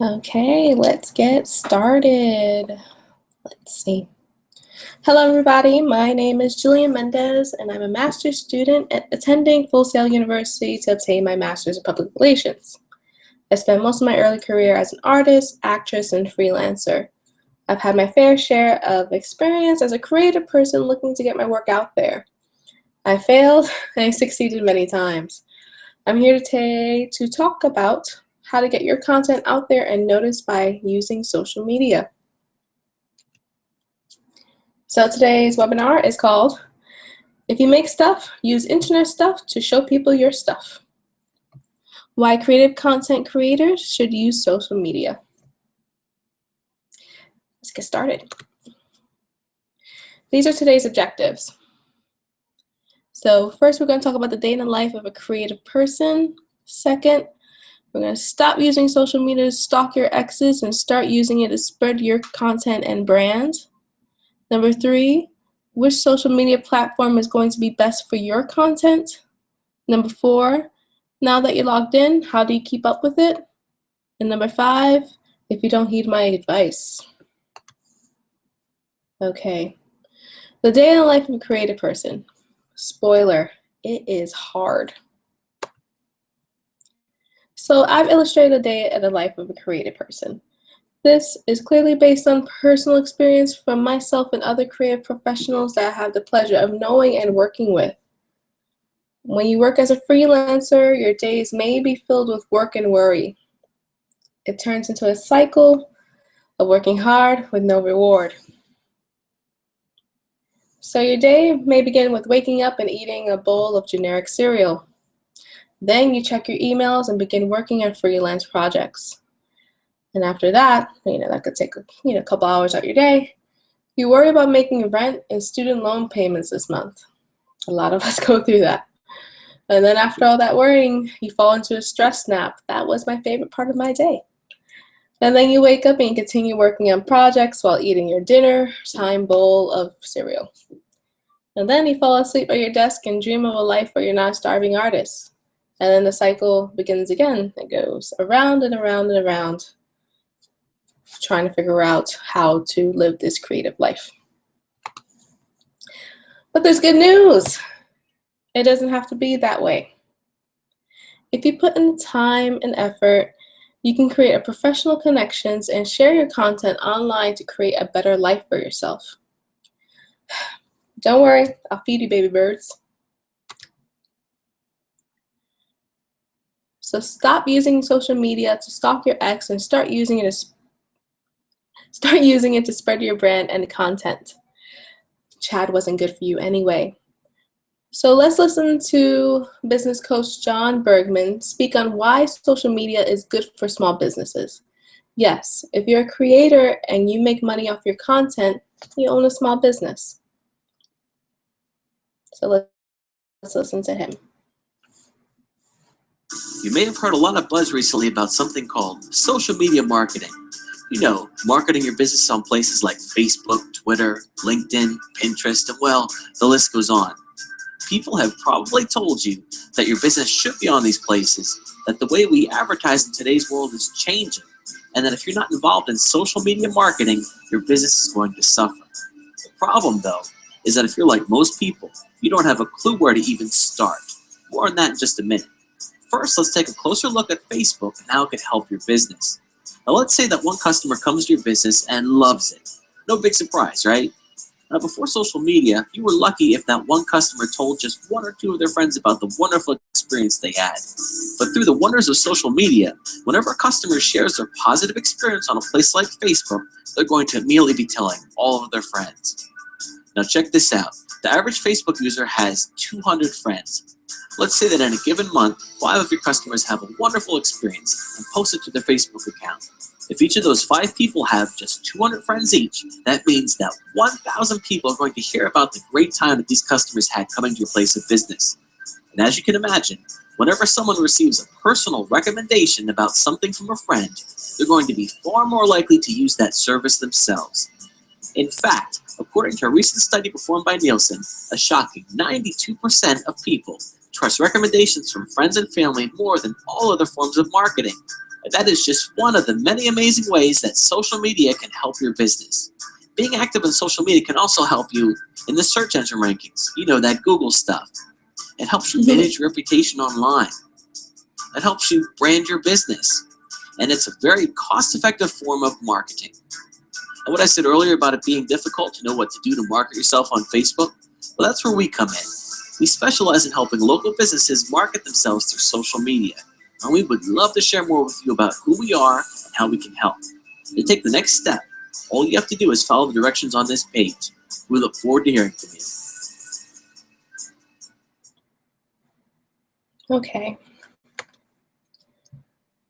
Okay, let's get started. Let's see. Hello, everybody. My name is Jillian Mendez, and I'm a master's student attending Full Sail University to obtain my master's in public relations. I spent most of my early career as an artist, actress, and freelancer. I've had my fair share of experience as a creative person looking to get my work out there. I failed and I succeeded many times. I'm here today to talk about how to get your content out there and noticed by using social media. So today's webinar is called, If You Make Stuff, Use Internet Stuff to Show People Your Stuff. Why creative content creators should use social media. Let's get started. These are today's objectives. So first, we're going to talk about the day in the life of a creative person. Second, we're going to stop using social media to stalk your exes and start using it to spread your content and brand. Number 3, which social media platform is going to be best for your content? Number 4, now that you're logged in, how do you keep up with it? And number 5, if you don't heed my advice. Okay, the day in the life of a creative person. Spoiler, it is hard. So I've illustrated a day in the life of a creative person. This is clearly based on personal experience from myself and other creative professionals that I have the pleasure of knowing and working with. When you work as a freelancer, your days may be filled with work and worry. It turns into a cycle of working hard with no reward. So your day may begin with waking up and eating a bowl of generic cereal. Then you check your emails and begin working on freelance projects. And after that, that could take a couple hours out of your day. You worry about making rent and student loan payments this month. A lot of us go through that. And then after all that worrying, you fall into a stress nap. That was my favorite part of my day. And then you wake up and you continue working on projects while eating your dinner time bowl of cereal. And then you fall asleep at your desk and dream of a life where you're not a starving artist. And then the cycle begins again. It goes around and around and around, trying to figure out how to live this creative life. But there's good news. It doesn't have to be that way. If you put in the time and effort, you can create a professional connections and share your content online to create a better life for yourself. Don't worry, I'll feed you, baby birds. So stop using social media to stalk your ex and start using it to spread your brand and content. Chad wasn't good for you anyway. So let's listen to business coach John Bergman speak on why social media is good for small businesses. Yes, if you're a creator and you make money off your content, you own a small business. So let's listen to him. You may have heard a lot of buzz recently about something called social media marketing. Marketing your business on places like Facebook, Twitter, LinkedIn, Pinterest, and well, the list goes on. People have probably told you that your business should be on these places, that the way we advertise in today's world is changing, and that if you're not involved in social media marketing, your business is going to suffer. The problem, though, is that if you're like most people, you don't have a clue where to even start. More on that in just a minute. First, let's take a closer look at Facebook and how it could help your business. Now, let's say that one customer comes to your business and loves it. No big surprise, right? Now, before social media, you were lucky if that one customer told just 1 or 2 of their friends about the wonderful experience they had. But through the wonders of social media, whenever a customer shares their positive experience on a place like Facebook, they're going to immediately be telling all of their friends. Now, check this out. The average Facebook user has 200 friends. Let's say that in a given month, 5 of your customers have a wonderful experience and post it to their Facebook account. If each of those 5 people have just 200 friends each, that means that 1,000 people are going to hear about the great time that these customers had coming to your place of business. And as you can imagine, whenever someone receives a personal recommendation about something from a friend, they're going to be far more likely to use that service themselves. In fact, according to a recent study performed by Nielsen, a shocking 92% of people trust recommendations from friends and family more than all other forms of marketing. And that is just one of the many amazing ways that social media can help your business. Being active on social media can also help you in the search engine rankings. You know, that Google stuff. It helps you manage your reputation online. It helps you brand your business. And it's a very cost-effective form of marketing. And what I said earlier about it being difficult to know what to do to market yourself on Facebook, well, that's where we come in. We specialize in helping local businesses market themselves through social media. And we would love to share more with you about who we are and how we can help. To take the next step, all you have to do is follow the directions on this page. We look forward to hearing from you.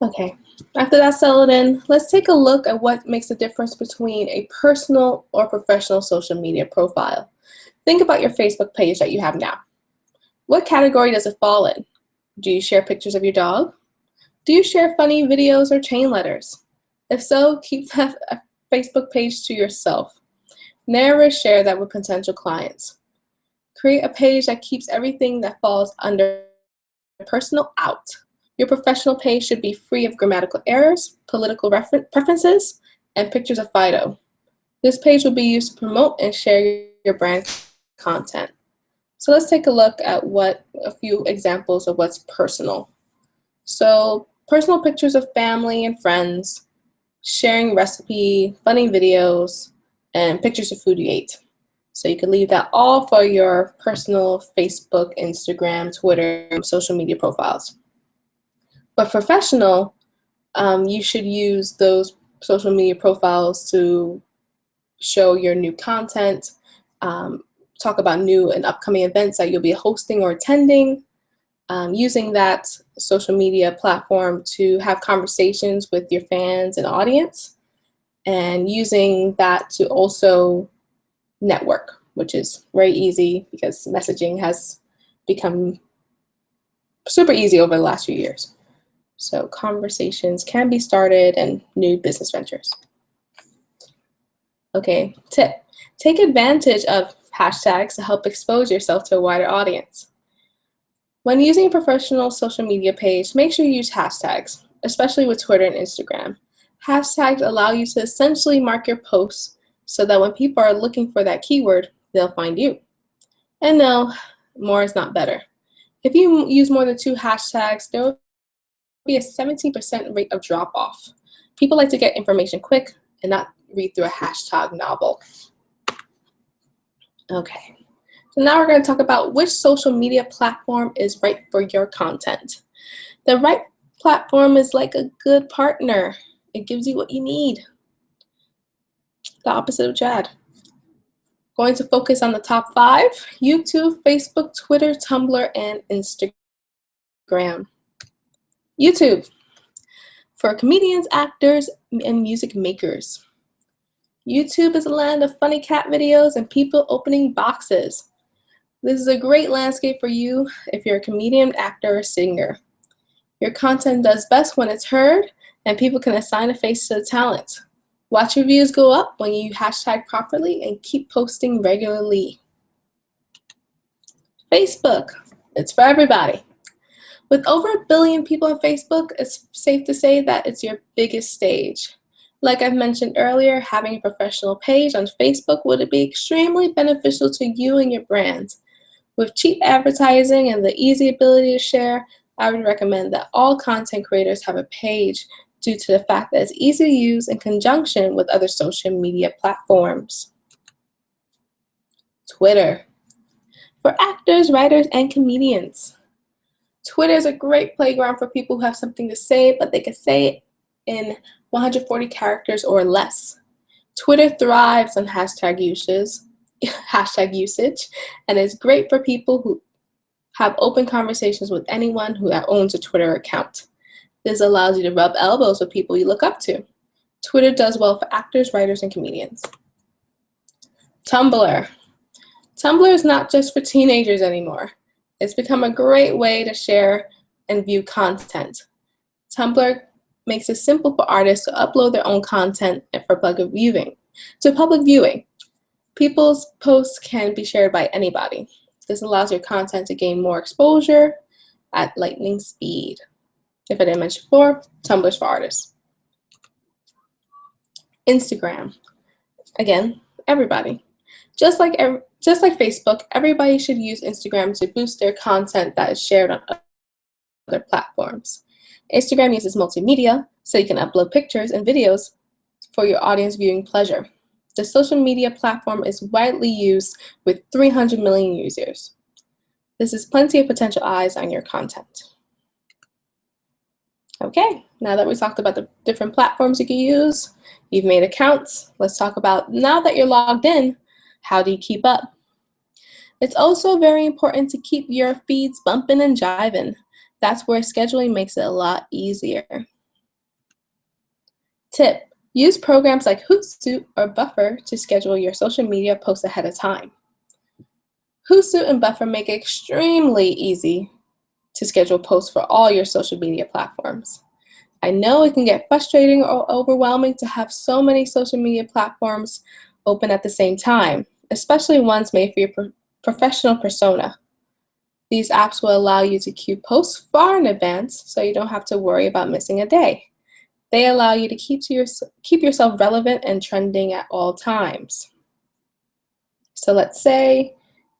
Okay, after that's settled in, let's take a look at what makes the difference between a personal or professional social media profile. Think about your Facebook page that you have now. What category does it fall in? Do you share pictures of your dog? Do you share funny videos or chain letters? If so, keep that Facebook page to yourself. Never share that with potential clients. Create a page that keeps everything that falls under personal out. Your professional page should be free of grammatical errors, political preferences, and pictures of Fido. This page will be used to promote and share your brand content. So let's take a look at a few examples of what's personal. So personal pictures of family and friends, sharing recipe, funny videos, and pictures of food you ate. So you can leave that all for your personal Facebook, Instagram, Twitter, social media profiles. But professional, you should use those social media profiles to show your new content, talk about new and upcoming events that you'll be hosting or attending, using that social media platform to have conversations with your fans and audience, and using that to also network, which is very easy because messaging has become super easy over the last few years. So conversations can be started and new business ventures. Okay, tip. Take advantage of hashtags to help expose yourself to a wider audience. When using a professional social media page, make sure you use hashtags, especially with Twitter and Instagram. Hashtags allow you to essentially mark your posts so that when people are looking for that keyword, they'll find you. And no, more is not better. If you use more than 2 hashtags, there will be a 17% rate of drop-off. People like to get information quick and not read through a hashtag novel. Okay, so now we're going to talk about which social media platform is right for your content. The right platform is like a good partner. It gives you what you need. The opposite of Chad. Going to focus on the top 5: YouTube, Facebook, Twitter, Tumblr, and Instagram. YouTube, for comedians, actors, and music makers. YouTube is a land of funny cat videos and people opening boxes. This is a great landscape for you if you're a comedian, actor, or singer. Your content does best when it's heard and people can assign a face to the talent. Watch your views go up when you hashtag properly and keep posting regularly. Facebook, it's for everybody. With over 1 billion people on Facebook, it's safe to say that it's your biggest stage. Like I've mentioned earlier, having a professional page on Facebook would be extremely beneficial to you and your brand. With cheap advertising and the easy ability to share, I would recommend that all content creators have a page due to the fact that it's easy to use in conjunction with other social media platforms. Twitter, for actors, writers, and comedians. Twitter is a great playground for people who have something to say, but they can say it in 140 characters or less. Twitter thrives on hashtag usage, and is great for people who have open conversations with anyone who owns a Twitter account. This allows you to rub elbows with people you look up to. Twitter does well for actors, writers, and comedians. Tumblr. Tumblr is not just for teenagers anymore. It's become a great way to share and view content. Tumblr makes it simple for artists to upload their own content and for public viewing. People's posts can be shared by anybody. This allows your content to gain more exposure at lightning speed. If I didn't mention before, Tumblr's for artists. Instagram. Again, everybody. Just like Facebook, everybody should use Instagram to boost their content that is shared on other platforms. Instagram uses multimedia, so you can upload pictures and videos for your audience viewing pleasure. The social media platform is widely used with 300 million users. This is plenty of potential eyes on your content. Okay, now that we talked about the different platforms you can use, you've made accounts, let's talk about, now that you're logged in, how do you keep up? It's also very important to keep your feeds bumping and jiving. That's where scheduling makes it a lot easier. Tip: use programs like Hootsuite or Buffer to schedule your social media posts ahead of time. Hootsuite and Buffer make it extremely easy to schedule posts for all your social media platforms. I know it can get frustrating or overwhelming to have so many social media platforms open at the same time, especially ones made for your professional persona. These apps will allow you to queue posts far in advance, so you don't have to worry about missing a day. They allow you to keep yourself relevant and trending at all times. So let's say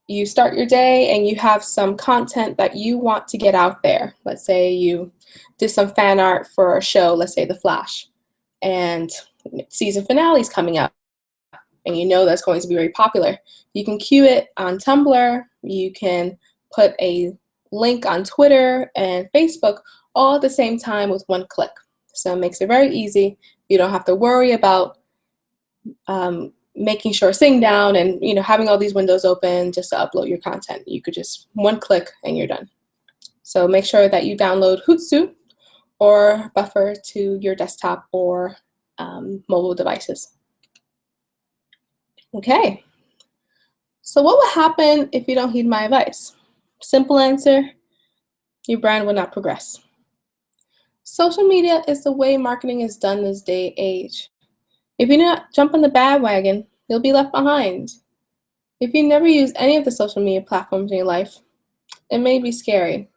you start your day and you have some content that you want to get out there. Let's say you did some fan art for a show, let's say The Flash, and season finale is coming up, and you know that's going to be very popular. You can queue it on Tumblr, you can put a link on Twitter and Facebook all at the same time with one click. So it makes it very easy. You don't have to worry about making sure sitting down and having all these windows open just to upload your content. You could just one click and you're done. So make sure that you download Hootsuite or Buffer to your desktop or mobile devices. Okay, so what will happen if you don't heed my advice? Simple answer: your brand will not progress. Social media is the way marketing is done this day and age. If you not jump on the bandwagon, you'll be left behind. If you never use any of the social media platforms in your life, it may be scary.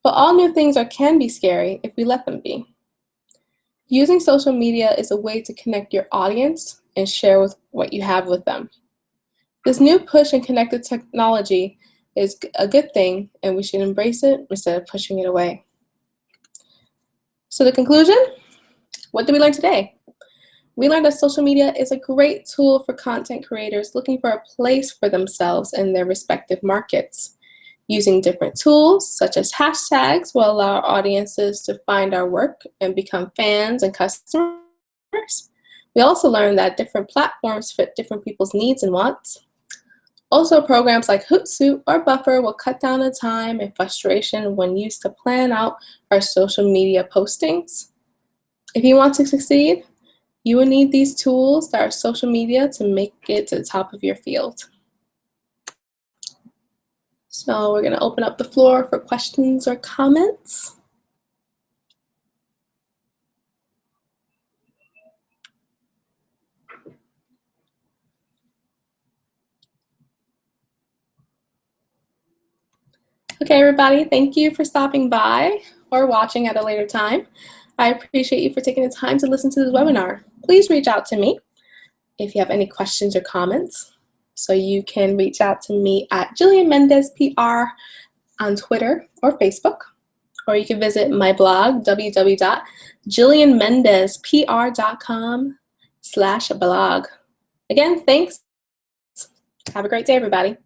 But all new things can be scary if we let them be. Using social media is a way to connect your audience and share with what you have with them. This new push in connected technology is a good thing, and we should embrace it instead of pushing it away. So the conclusion, what did we learn today? We learned that social media is a great tool for content creators looking for a place for themselves in their respective markets. Using different tools, such as hashtags, will allow our audiences to find our work and become fans and customers. We also learned that different platforms fit different people's needs and wants. Also, programs like Hootsuite or Buffer will cut down the time and frustration when used to plan out our social media postings. If you want to succeed, you will need these tools that are social media to make it to the top of your field. So we're going to open up the floor for questions or comments. Okay, everybody, thank you for stopping by or watching at a later time. I appreciate you for taking the time to listen to this webinar. Please reach out to me if you have any questions or comments. So you can reach out to me at Jillian Mendez PR on Twitter or Facebook, or you can visit my blog, www.jillianmendezpr.com/blog. Again, thanks. Have a great day, everybody.